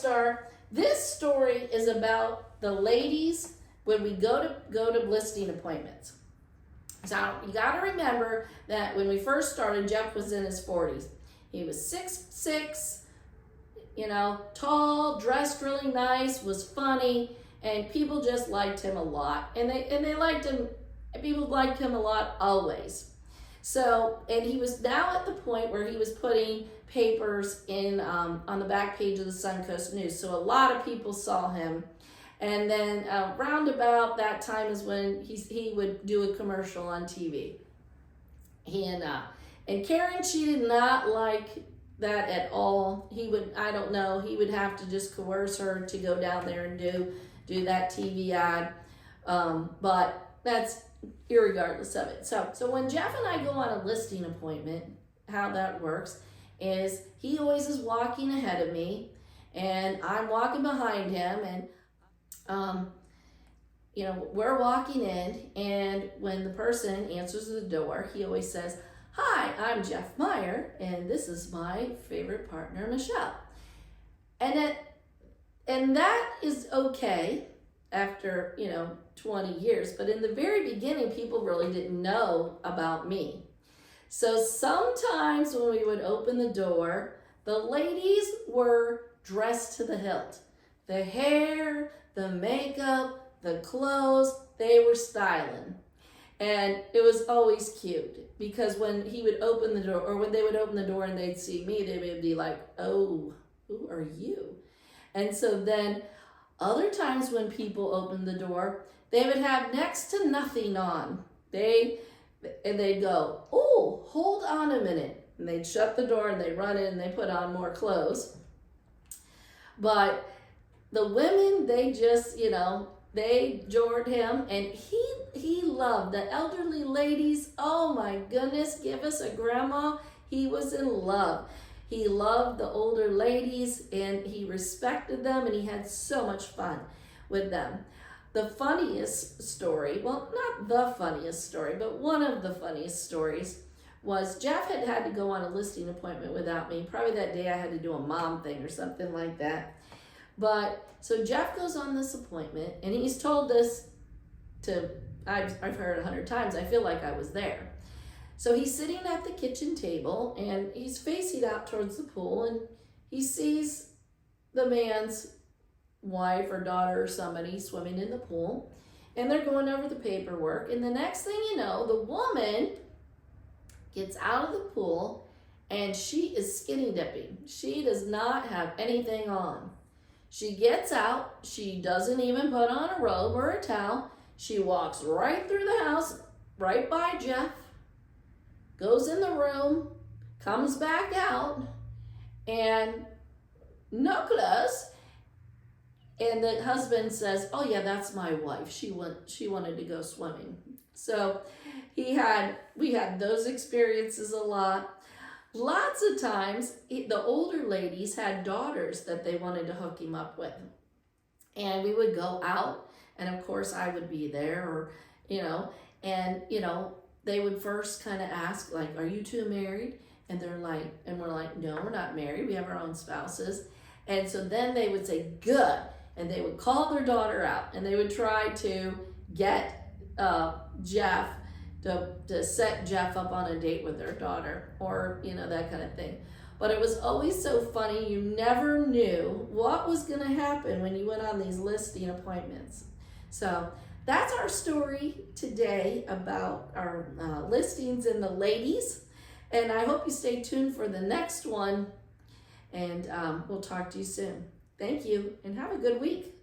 star. This story is about the ladies when we go to listing appointments. So you got to remember that when we first started, Jeff was in his 40s. He was 6'6", tall, dressed really nice, was funny, and people just liked him a lot. And they liked him. People liked him a lot always. So, and he was now at the point where he was putting papers in on the back page of the Suncoast News. So a lot of people saw him. And then round about that time is when he would do a commercial on TV. And Karen, she did not like that at all. He would have to just coerce her to go down there and do that TV ad. But that's irregardless of it. So when Jeff and I go on a listing appointment, how that works is he always is walking ahead of me and I'm walking behind him, and we're walking in, and when the person answers the door, he always says, "Hi, I'm Jeff Meyer, and this is my favorite partner, Michele." And that is okay after, 20 years. But in the very beginning, people really didn't know about me. So sometimes when we would open the door, the ladies were dressed to the hilt. The hair, the makeup, the clothes, they were styling. And it was always cute because when he would open the door, or when they would open the door and they'd see me, they would be like, "Oh, who are you?" And so then other times when people opened the door, they would have next to nothing on. They'd go, "Oh, hold on a minute." And they'd shut the door and they'd run in and they put on more clothes. But the women, they just, they adored him, and he loved the elderly ladies. Oh my goodness, give us a grandma. He was in love. He loved the older ladies and he respected them, and he had so much fun with them. The funniest story, well, not the funniest story, but one of the funniest stories was Jeff had to go on a listing appointment without me. Probably that day I had to do a mom thing or something like that. But so Jeff goes on this appointment, and he's told this I've heard 100 times. I feel like I was there. So he's sitting at the kitchen table and he's facing out towards the pool, and he sees the man's wife or daughter or somebody swimming in the pool, and they're going over the paperwork. And the next thing you know, the woman gets out of the pool and she is skinny dipping. She does not have anything on. She gets out, she doesn't even put on a robe or a towel. She walks right through the house, right by Jeff, goes in the room, comes back out, and no clothes. And the husband says, "Oh yeah, that's my wife. She wanted to go swimming." So we had those experiences a lot. Lots of times, the older ladies had daughters that they wanted to hook him up with. And we would go out, and of course I would be there, or, they would first kind of ask, like, "Are you two married?" And they're like, and we're like, "No, we're not married. We have our own spouses." And so then they would say, "Good." And they would call their daughter out, and they would try to get Jeff to set Jeff up on a date with their daughter, or, that kind of thing. But it was always so funny. You never knew what was going to happen when you went on these listing appointments. So that's our story today about our listings and the ladies. And I hope you stay tuned for the next one. And we'll talk to you soon. Thank you, and have a good week.